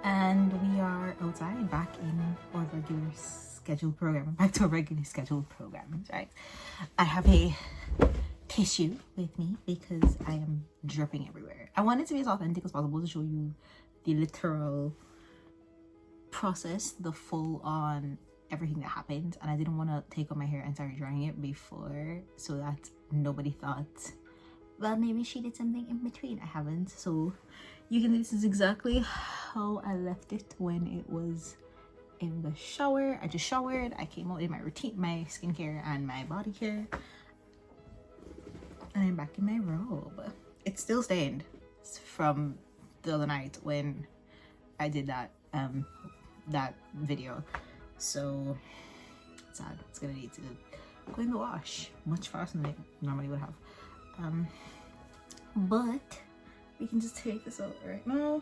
And we are outside, back in our regular scheduled program, back to our regularly scheduled programs, right? I have a tissue with me because I am dripping everywhere. I wanted to be as authentic as possible to show you the literal process, the full on everything that happened, and I didn't want to take out my hair and start drying it before, so that nobody thought, well, maybe she did something in between. I haven't. So you can, this is exactly how I left it when it was in the shower. I just showered, I came out in my routine, my skincare and my body care, and I'm back in my robe. It's still stained from the other night when I did that that video, so it's sad. It's gonna need to go in the wash much faster than it normally would have, but we can just take this out right now,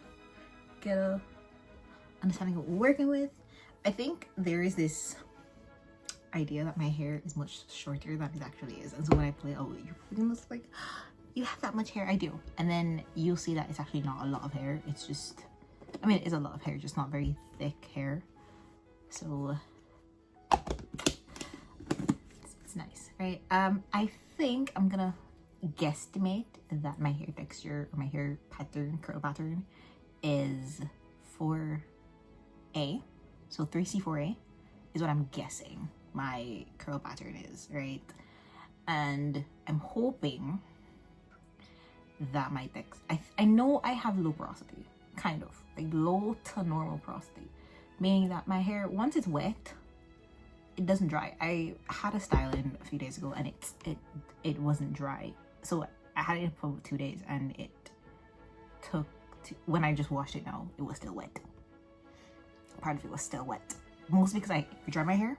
get a understanding of what we're working with. I think there is this idea that my hair is much shorter than it actually is, and so when I play, oh, you're putting this like, you have that much hair. I do. And then you'll see that it's actually not a lot of hair. It's just, I mean, it is a lot of hair, just not very thick hair. So it's nice, right? I think I'm gonna guesstimate that my hair texture or my hair pattern, curl pattern, is 4A. So 3C4A is what I'm guessing my curl pattern is, right? And I'm hoping that my text, I know I have low porosity, kind of like low to normal porosity, meaning that my hair, once it's wet, it doesn't dry. I had a style-in a few days ago and it wasn't dry, so I had it for 2 days, and it took when I just washed it now, it was still wet. Part of it was still wet, mostly because I dry my hair.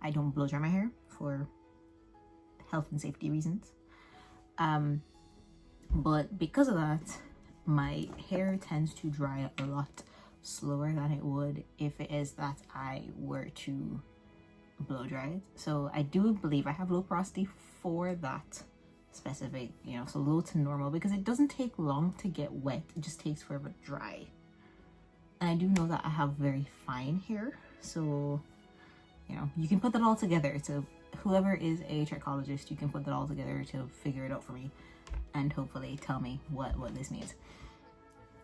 I don't blow dry my hair for health and safety reasons, but because of that, my hair tends to dry a lot slower than it would if it is that I were to blow dry it. So I do believe I have low porosity for that specific, you know, so low to normal, because it doesn't take long to get wet, it just takes forever to dry. And I do know that I have very fine hair, so you know, you can put that all together. So whoever is a trichologist, you can put that all together to figure it out for me and hopefully tell me what this means.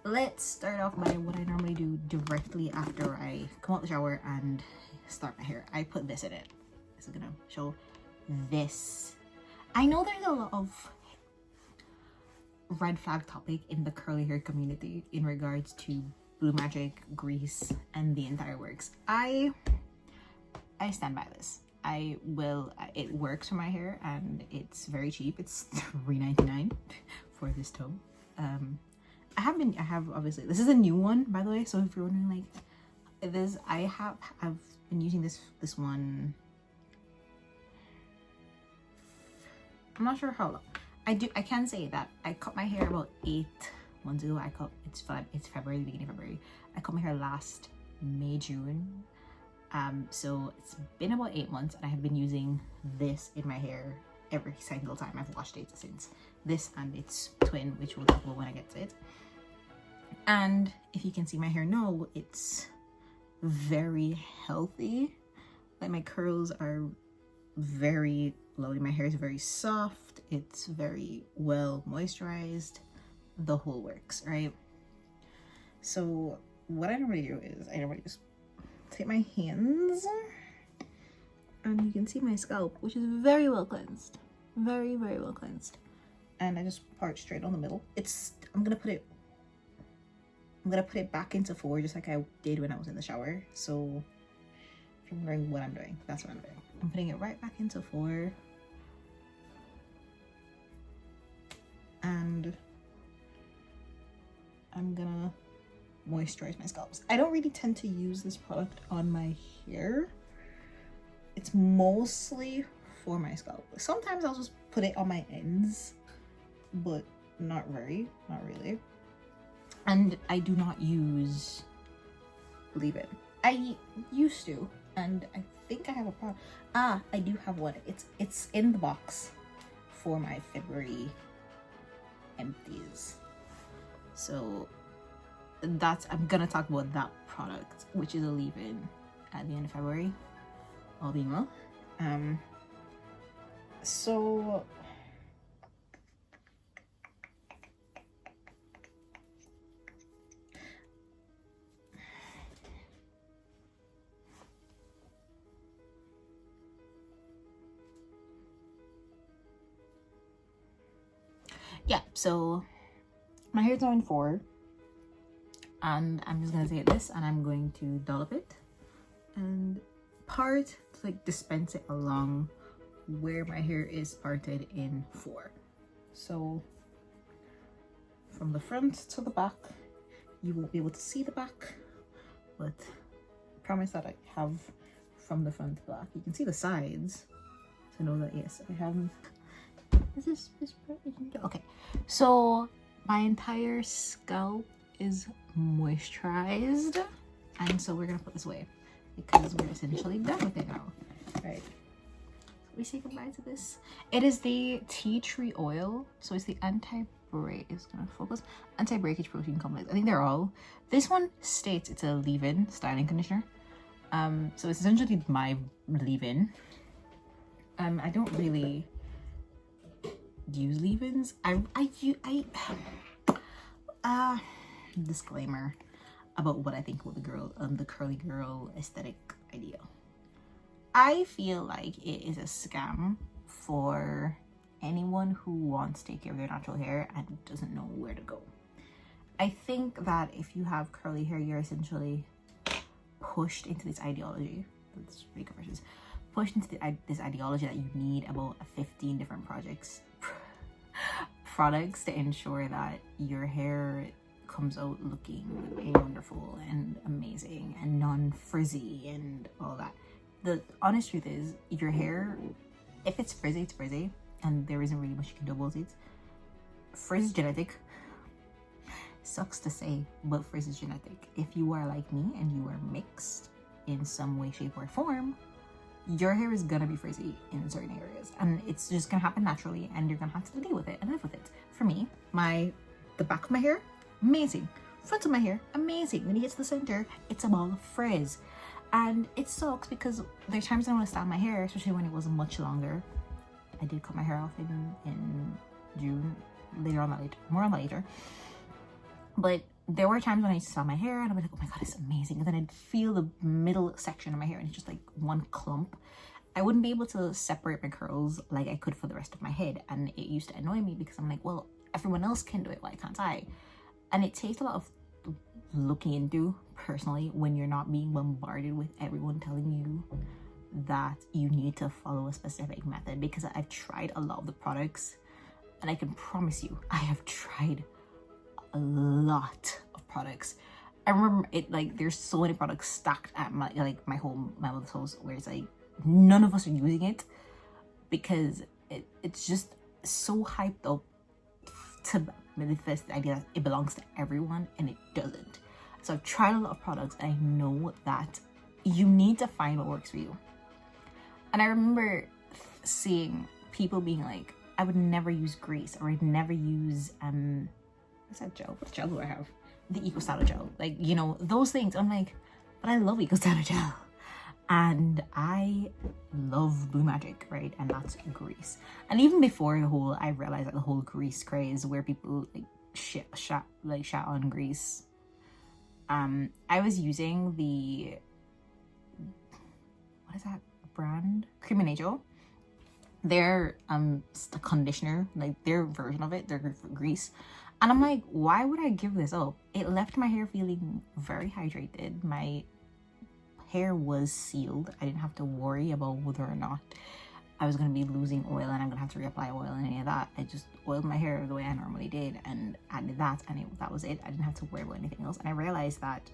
Let's start off by what I normally do directly after I come out the shower and start my hair. I put this in it. This is gonna show this. I know there's a lot of red flag topic in the curly hair community in regards to blue magic, grease, and the entire works. I stand by this. I will, it works for my hair and it's very cheap. It's $3.99 for this tube. I have obviously, this is a new one, by the way, so if you're wondering, like, this, I've been using this one, I'm not sure how long. I can say that I cut my hair about 8 months ago. It's February, the beginning of February. I cut my hair last May, June. So it's been about 8 months, and I have been using this in my hair every single time I've washed it since. This and its twin, which we'll talk about when I get to it. And if you can see my hair now, it's very healthy. Like, my curls are very lovely. My hair is very soft. It's very well moisturized. The whole works, right? So what I normally do is I normally just take my hands, and you can see my scalp, which is very well cleansed, very well cleansed, and I just part straight on the middle. I'm gonna put it back into 4, just like I did when I was in the shower. So if you're wondering what I'm doing, that's what I'm doing. I'm putting it right back into 4, and I'm gonna moisturize my scalps. I don't really tend to use this product on my hair. It's mostly for my scalp. Sometimes I'll just put it on my ends, but not really. And I do not use leave-in. I used to, and I think I have a product. I do have one. It's in the box for my February empties. So I'm gonna talk about that product, which is a leave-in at the end of February, all being well. So yeah, so my hair's now in 4, and I'm just gonna say this, and I'm going to dollop it and part to like dispense it along where my hair is parted in 4. So from the front to the back, you won't be able to see the back, but I promise that I have from the front to the back. You can see the sides to know that yes, I haven't. Is this okay? So my entire scalp is moisturized, and so we're gonna put this away because we're essentially done with it now. Right, so we say goodbye to this. It is the tea tree oil, so it's the anti-breakage protein complex. I think they're all. This one states it's a leave-in styling conditioner. So it's essentially my leave-in. I don't really use leave-ins. Disclaimer about what I think about the curly girl aesthetic ideal. I feel like it is a scam for anyone who wants to take care of their natural hair and doesn't know where to go. I think that if you have curly hair, you're essentially pushed into this ideology. That's makeup versus pushed into this ideology that you need about 15 different products to ensure that your hair comes out looking wonderful and amazing and non-frizzy and all that. The honest truth is, your hair, if it's frizzy, it's frizzy, and there isn't really much you can do about it. Frizz is genetic. Sucks to say, but frizz is genetic. If you are like me and you are mixed in some way, shape, or form, your hair is gonna be frizzy in certain areas, and it's just gonna happen naturally, and you're gonna have to deal with it and live with it. For me, the back of my hair, amazing. Front of my hair, amazing. When you get to the center, it's a ball of frizz. And it sucks because there's times I want to style my hair, especially when it was much longer. I did cut my hair off in June. More on that later. But there were times when I used to style my hair and I'd be like, oh my god, it's amazing. And then I'd feel the middle section of my hair and it's just like one clump. I wouldn't be able to separate my curls like I could for the rest of my head. And it used to annoy me because I'm like, well, everyone else can do it, why can't I? And it takes a lot of looking into personally when you're not being bombarded with everyone telling you that you need to follow a specific method, because I've tried a lot of the products and I can promise you I have tried a lot of products. I remember it, like, there's so many products stacked at my mother's house where it's like none of us are using it because it's just so hyped up to manifest the idea that it belongs to everyone, and it doesn't. So I've tried a lot of products and I know that you need to find what works for you. And I remember seeing people being like, I would never use grease, or I'd never use what's that gel? What gel do I have? The Eco Styler gel. Like, you know, those things. I'm like, but I love Eco Styler gel. And I love Blue Magic, right? And that's grease. And even before I realized that the whole grease craze where people like shat on grease. I was using what is that brand? Cream and Angel. Their conditioner, like their version of it, their grease. And I'm like, why would I give this up? It left my hair feeling very hydrated. My hair was sealed. I didn't have to worry about whether or not I was going to be losing oil and I'm going to have to reapply oil and any of that. I just oiled my hair the way I normally did and added that, and that was it. I didn't have to worry about anything else. And I realized that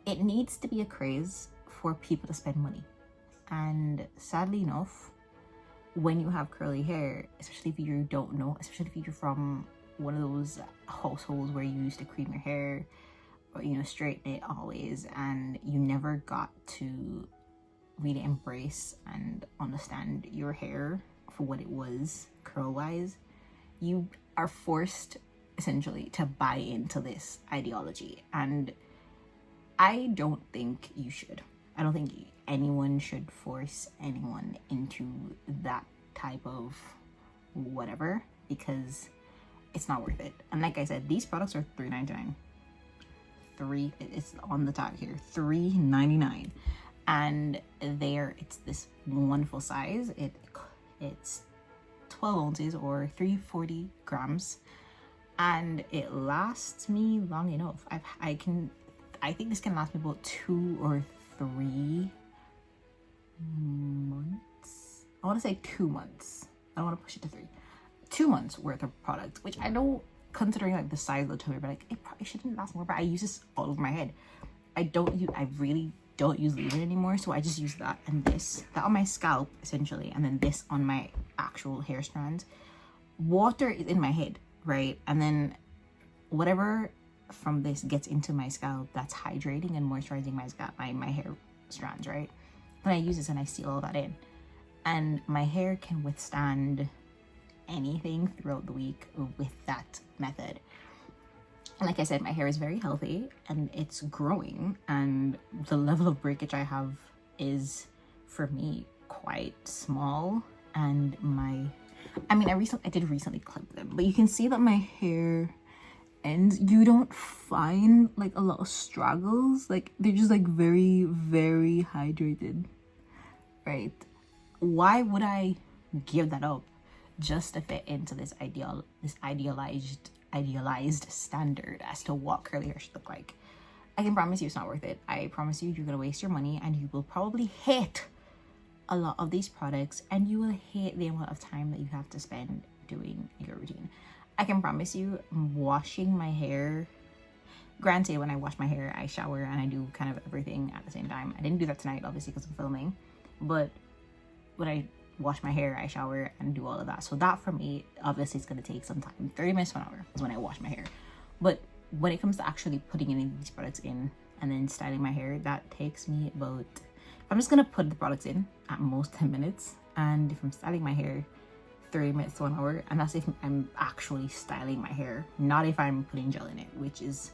it needs to be a craze for people to spend money. And sadly enough, when you have curly hair, especially if you don't know, especially if you're from one of those households where you used to cream your hair or, you know, straighten it always, and you never got to really embrace and understand your hair for what it was curl wise, you are forced essentially to buy into this ideology, and I don't think you should. I don't think anyone should force anyone into that type of whatever, because it's not worth it. And like I said, these products are $3.99. It's on the tag here, $3.99, and it's this wonderful size. It's 12 ounces or 340 grams, and it lasts me long enough. I think this can last me about 2 or 3 months. I want to say 2 months. I don't want to push it to 3. 2 months worth of product, which I know, considering like the size of the toner, but like it probably shouldn't last more. But I use this all over my head. I really don't use leave-in anymore, so I just use that and that on my scalp essentially, and then this on my actual hair strands. Water is in my head, right? And then whatever from this gets into my scalp, that's hydrating and moisturizing my scalp, my hair strands, right? Then I use this and I seal all that in, and my hair can withstand anything throughout the week with that method. And like I said, my hair is very healthy and it's growing, and the level of breakage I have is, for me, quite small. And I did recently clip them, but you can see that my hair ends, you don't find like a lot of straggles. Like they're just like very, very hydrated, right? Why would I give that up just to fit into this idealized standard as to what curly hair should look like? I can promise you it's not worth it. I promise you, you're gonna waste your money, and you will probably hate a lot of these products, and you will hate the amount of time that you have to spend doing your routine. I can promise you, washing my hair, granted, when I wash my hair, I shower and I do kind of everything at the same time. I didn't do that tonight, obviously, because I'm filming, but when I wash my hair, I shower and do all of that. So that for me, obviously, it's going to take some time. 30 minutes to an hour is when I wash my hair. But when it comes to actually putting any of these products in and then styling my hair, that takes me about, I'm just going to put the products in at most 10 minutes. And if I'm styling my hair, 30 minutes to an hour. And that's if I'm actually styling my hair, not if I'm putting gel in it, which is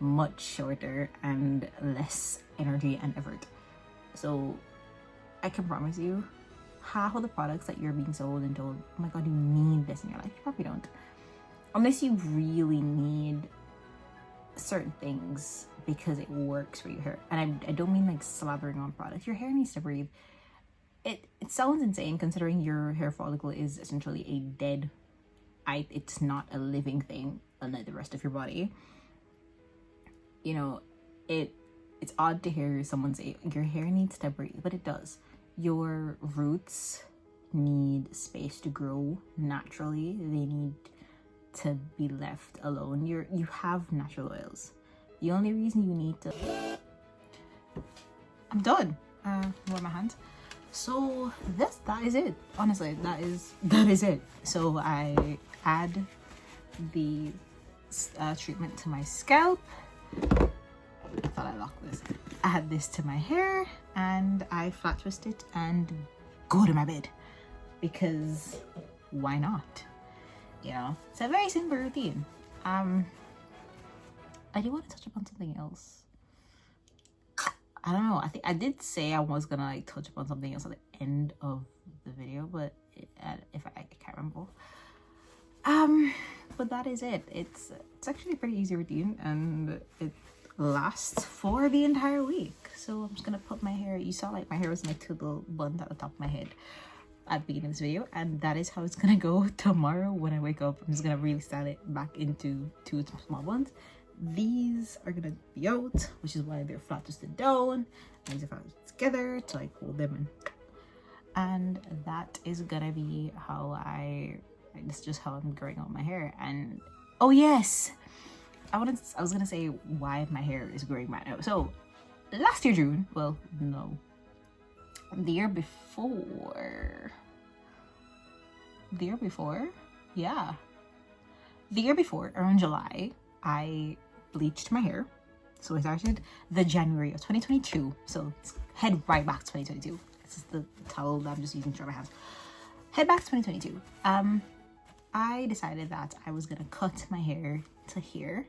much shorter and less energy and effort. So I can promise you, half of the products that you're being sold and told, oh my god, you need this in your life, you probably don't. Unless you really need certain things because it works for your hair. And I don't mean like slathering on products. Your hair needs to breathe. It sounds insane considering your hair follicle is essentially a dead, it's not a living thing unlike the rest of your body. You know, it's odd to hear someone say your hair needs to breathe, but it does. Your roots need space to grow naturally. They need to be left alone. You have natural oils. The only reason you need to... I'm done. With my hands. So that is it. Honestly, that is it. So I add the treatment to my scalp. I thought I locked this. Add this to my hair and I flat twist it and go to my bed, because why not? You know, it's a very simple routine. I do want to touch upon something else. I don't know. I think I did say I was gonna like touch upon something else at the end of the video, but if I can't remember. But that is it. It's actually a pretty easy routine, and it lasts for the entire week. So I'm just gonna put my hair. You saw like my hair was in like 2 little buns at the top of my head at the beginning of this video, and that is how it's gonna go tomorrow when I wake up. I'm just gonna really style it back into 2 small buns. These are gonna be out, which is why they're flat twisted down. These are flat twisted together to like hold them in. And that is gonna be how this is just how I'm growing out my hair. And oh yes, I was gonna say why my hair is growing right now. So last year June, well no, the year before, around July, I bleached my hair. So I started the January of 2022. So let's head right back to 2022. This is the towel that I'm just using to dry my hands. Head back to 2022. I decided that I was gonna cut my hair to here.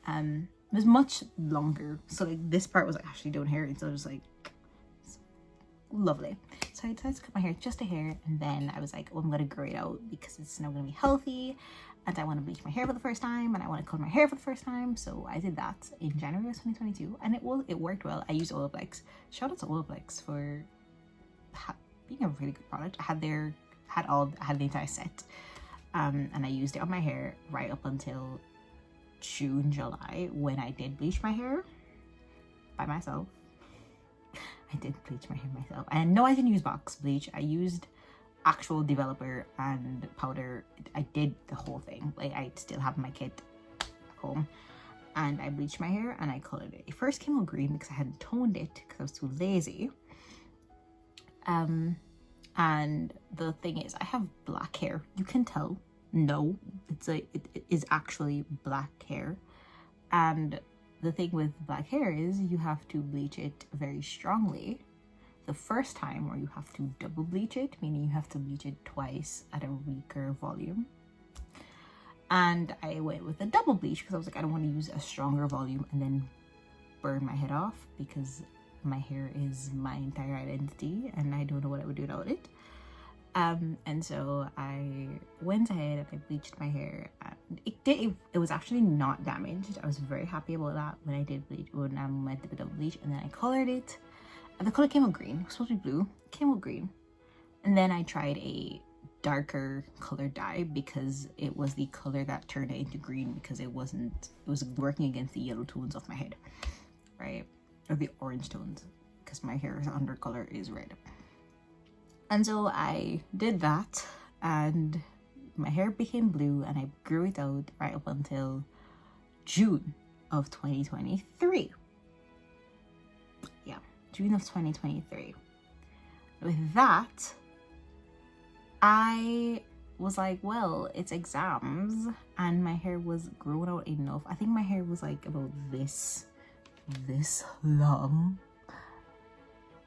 It was much longer, so like this part was actually doing hair, and so it was like lovely. So I decided to cut my hair just a hair, and then I was like, oh, I'm gonna grow it out because it's now gonna be healthy, and I want to bleach my hair for the first time, and I want to color my hair for the first time. So I did that in January of 2022, and it worked well. I used Olaplex. Shout out to Olaplex for being a really good product. I had the entire set, and I used it on my hair right up until June, July, when I did bleach my hair by myself. I did bleach my hair myself, and no, I didn't use box bleach. I used actual developer and powder. I did the whole thing. Like, I still have my kit at home, and I bleached my hair and I colored it. It first came out green because I hadn't toned it because I was too lazy. And the thing is, I have black hair. You can tell. No, it is actually black hair. And the thing with black hair is you have to bleach it very strongly the first time, or you have to double bleach it, meaning you have to bleach it twice at a weaker volume. And I went with a double bleach because I was like, I don't want to use a stronger volume and then burn my head off, because my hair is my entire identity and I don't know what I would do without it. And so I went ahead and I bleached my hair, and it was actually not damaged. I was very happy about that when I did bleach, when I went with the double bleach, and then I colored it, and the color came out green. It was supposed to be blue, it came out green. And then I tried a darker color dye because it was the color that turned it into green, because it was working against the yellow tones of my head, right? Or the orange tones, because my hair's undercolor is red. And so I did that, and my hair became blue, and I grew it out right up until June of 2023. Yeah, June of 2023. With that, I was like, well, it's exams, and my hair was growing out enough. I think my hair was like about this long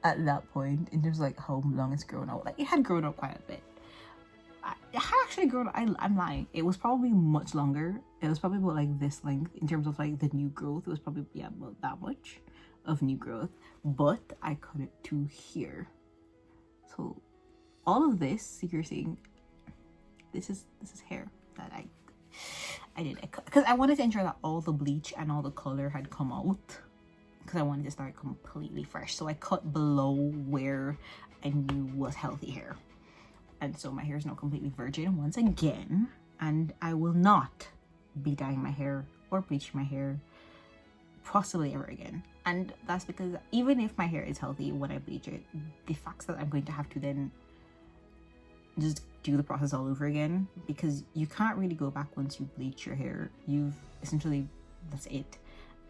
at that point, in terms of like how long it's grown out. Like, it had grown out quite a bit. It had actually grown out, I'm lying, it was probably much longer. It was probably about like this length in terms of like the new growth. It was probably, yeah, about that much of new growth, but I cut it to here. So all of this you're seeing, this is hair that I did, because I wanted to ensure that all the bleach and all the color had come out, because I wanted to start completely fresh. So I cut below where I knew was healthy hair, and so my hair is now completely virgin once again, and I will not be dyeing my hair or bleaching my hair possibly ever again. And that's because even if my hair is healthy when I bleach it, the fact that I'm going to have to then just do the process all over again, because you can't really go back once you bleach your hair. You've essentially, that's it.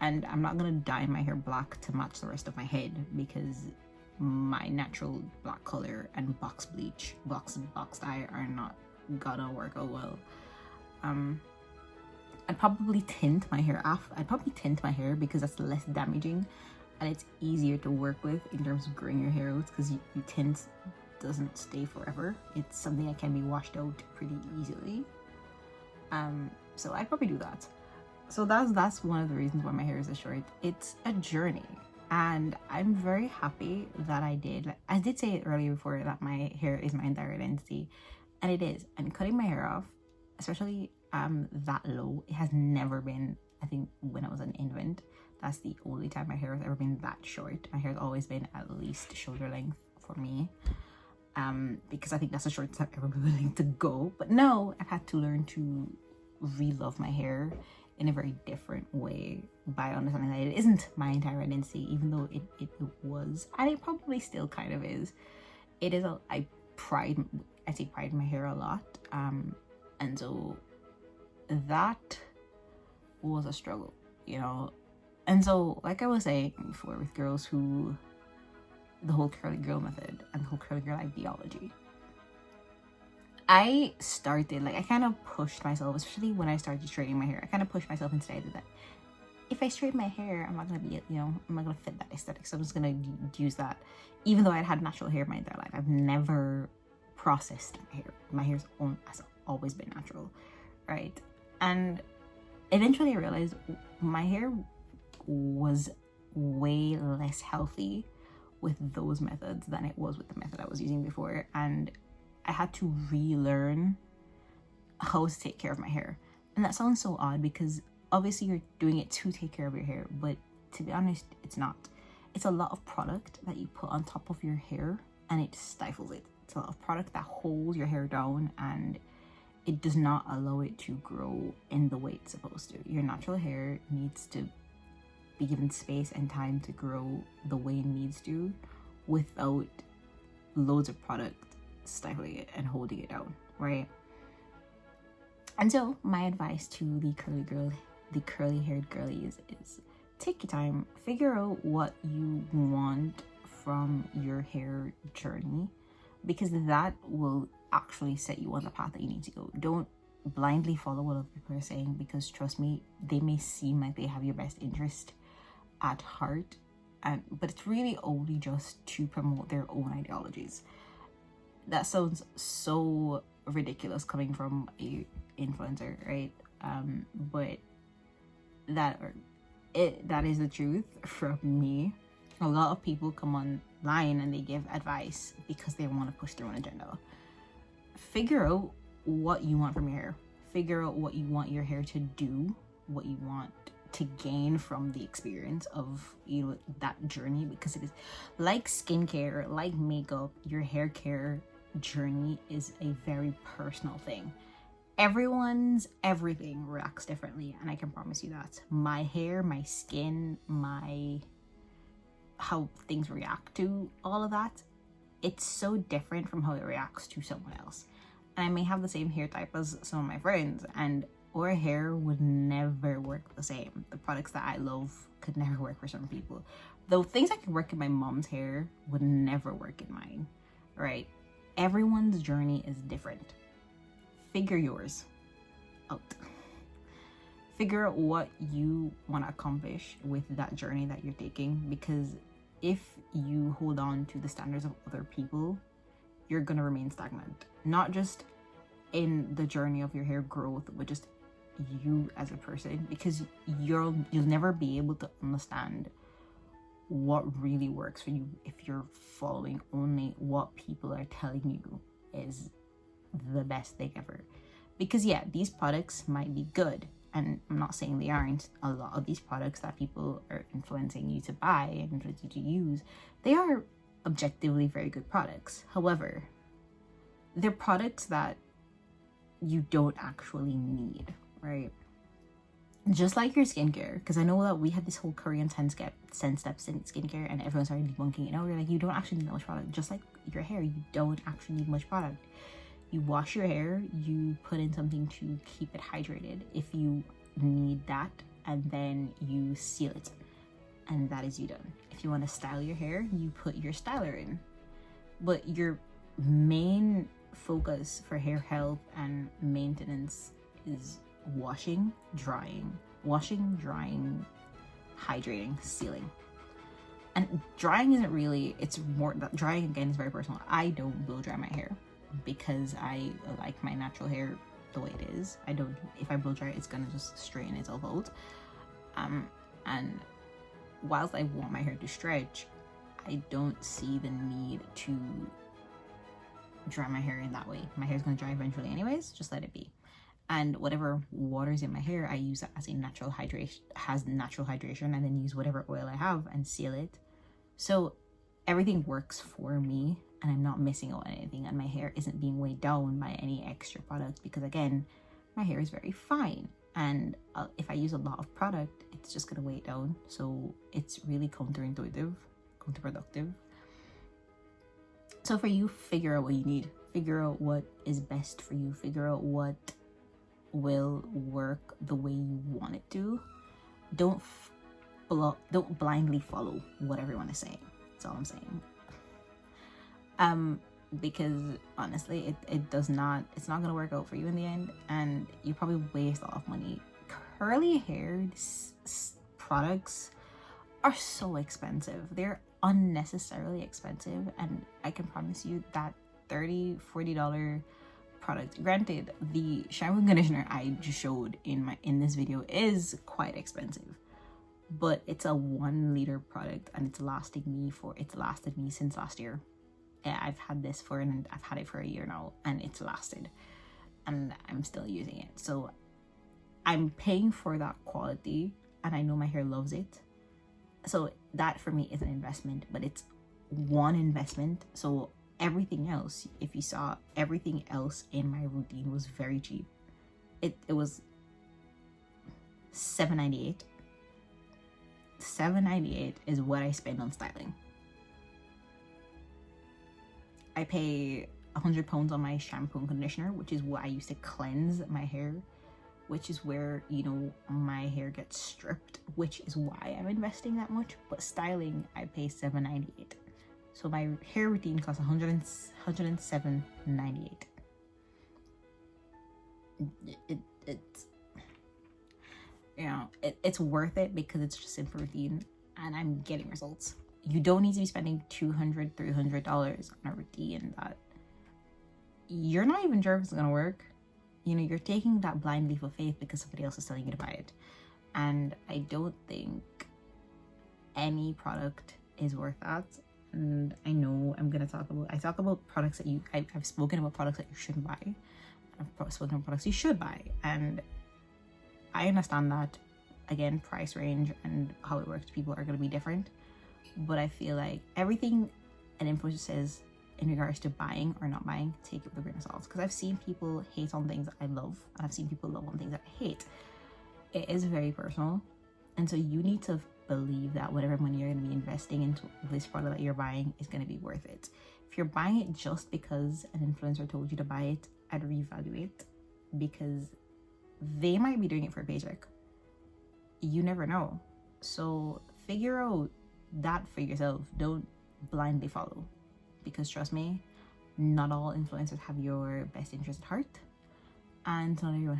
And I'm not gonna dye my hair black to match the rest of my head, because my natural black color and box bleach, box dye are not gonna work out well. I'd probably tint my hair off. I'd probably tint my hair because that's less damaging and it's easier to work with in terms of growing your hair out, because you tint doesn't stay forever. It's something that can be washed out pretty easily. So I'd probably do that. So that's one of the reasons why my hair is so short. It's a journey, and I'm very happy that I did. Like, I did say it earlier before that my hair is my entire identity, and it is. And cutting my hair off, especially that low, it has never been. I think when I was an infant, that's the only time my hair has ever been that short. My hair has always been at least shoulder length for me, because I think that's the shortest I've ever been willing to go. But no, I've had to learn to re-love my hair in a very different way by understanding that it isn't my entire identity, even though it was, and it probably still kind of is. It is I take pride in my hair a lot, and so that was a struggle, you know. And so, like I was saying before, with girls who, the whole curly girl method and the whole curly girl ideology, I started, like, I kind of pushed myself, especially when I started straightening my hair. I kind of pushed myself and decided that if I straighten my hair, I'm not going to be, you know, I'm not going to fit that aesthetic. So I'm just going to use that. Even though I'd had natural hair my entire life, I've never processed my hair. My hair's own as always been natural, right? And eventually I realized my hair was way less healthy with those methods than it was with the method I was using before, and I had to relearn how to take care of my hair. And that sounds so odd because obviously you're doing it to take care of your hair, but to be honest, it's not. It's a lot of product that you put on top of your hair and it stifles it. It's a lot of product that holds your hair down and it does not allow it to grow in the way it's supposed to. Your natural hair needs to be given space and time to grow the way it needs to without loads of product stifling it and holding it down, right? And so my advice to the curly haired girlies is take your time, figure out what you want from your hair journey, because that will actually set you on the path that you need to go. Don't blindly follow what other people are saying, because trust me, they may seem like they have your best interest at heart, but it's really only just to promote their own ideologies. That sounds so ridiculous coming from a influencer, right? But that is the truth from me. A lot of people come online and they give advice because they want to push their own agenda. Figure out what you want from your hair. Figure out what you want your hair to do, what you want to gain from the experience of, you know, that journey, because it is like skincare, like makeup. Your hair care journey is a very personal thing. Everyone's everything reacts differently, and I can promise you that. My hair, my skin, how things react to all of that, it's so different from how it reacts to someone else. And I may have the same hair type as some of my friends, and our hair would never work the same. The products that I love could never work for some people. Though things that could work in my mom's hair would never work in mine, right? Everyone's journey is different. Figure yours out. Figure out what you want to accomplish with that journey that you're taking, because if you hold on to the standards of other people, you're going to remain stagnant. Not just in the journey of your hair growth, but just you as a person, because you'll never be able to understand what really works for you if you're following only what people are telling you is the best thing ever. Because yeah, these products might be good, and I'm not saying they aren't. A lot of these products that people are influencing you to buy and influencing you to use, they are objectively very good products. However, they're products that you don't actually need, right? Just like your skincare, because I know that we had this whole Korean 10 steps in skincare and everyone started debunking it. Now we're like, you don't actually need that much product. Just like your hair, you don't actually need much product. You wash your hair, you put in something to keep it hydrated if you need that, and then you seal it, and that is you done. If you want to style your hair, you put your styler in. But your main focus for hair health and maintenance is washing, drying, hydrating, sealing. And drying isn't really, it's more, drying again is very personal. I don't blow dry my hair because I like my natural hair the way it is. If I blow dry it, it's gonna just straighten itself out. And whilst I want my hair to stretch, I don't see the need to dry my hair in that way. My hair's gonna dry eventually anyways, just let it be. And whatever water's in my hair, I use it as a natural hydration, and then use whatever oil I have and seal it. So everything works for me, and I'm not missing out on anything, and my hair isn't being weighed down by any extra products, because again, my hair is very fine, and if I use a lot of product, it's just gonna weigh it down. So it's really counterproductive. So for you, figure out what you need, figure out what is best for you, figure out what will work the way you want it to. Don't blindly follow what everyone is saying. That's all I'm saying. Because honestly, it's not gonna work out for you in the end, and you probably waste a lot of money. Curly haired products are so expensive. They're unnecessarily expensive, and I can promise you that $30-$40 product. Granted, the shampoo and conditioner I just showed in this video is quite expensive, but it's a 1 liter product and it's lasted me since last year. Yeah, I've had it for a year now, and it's lasted, and I'm still using it. So I'm paying for that quality, and I know my hair loves it. So that for me is an investment, but it's one investment. So everything else, if you saw, everything else in my routine was very cheap. It was $7.98. $7.98 is what I spend on styling. I pay £100 on my shampoo and conditioner, which is what I use to cleanse my hair, which is where, you know, my hair gets stripped, which is why I'm investing that much. But styling, I pay $7.98. So my hair routine costs $107.98. It's, you know, it's worth it because it's just simple routine and I'm getting results. You don't need to be spending $200, $300 on a routine that you're not even sure if it's gonna work. You know, you're taking that blind leap of faith because somebody else is telling you to buy it. And I don't think any product is worth that. And I know I talk about products that I've spoken about products that you shouldn't buy. I've spoken about products you should buy. And I understand that, again, price range and how it works, people are going to be different. But I feel like everything an influencer says in regards to buying or not buying, take it with a grain of salt. Because I've seen people hate on things that I love, and I've seen people love on things that I hate. It is very personal. And so you need to believe that whatever money you're going to be investing into this product that you're buying is going to be worth it. If you're buying it just because an influencer told you to buy it, I'd reevaluate, because they might be doing it for a paycheck. You never know. So figure out that for yourself. Don't blindly follow, because trust me, not all influencers have your best interest at heart, and not everyone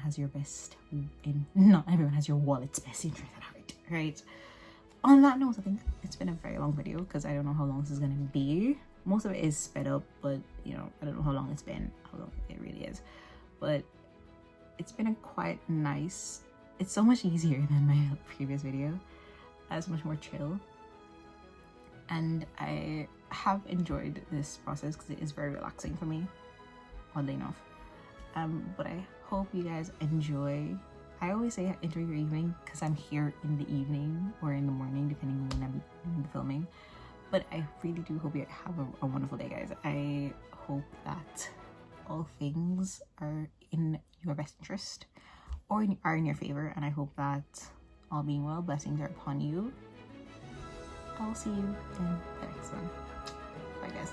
has your wallet's best interest at heart, right? On that note, I think it's been a very long video because I don't know how long this is going to be. Most of it is sped up, but you know, I don't know how long it really is. But it's been a quite nice, it's so much easier than my previous video. It's much more chill. And I have enjoyed this process because it is very relaxing for me, oddly enough. But I hope you guys enjoy. I always say enjoy your evening because I'm here in the evening or in the morning, depending on when I'm filming. But I really do hope you have a wonderful day, guys. I hope that all things are in your best interest or are in your favor, and I hope that all being well, blessings are upon you. I'll see you in the next one. Bye, guys.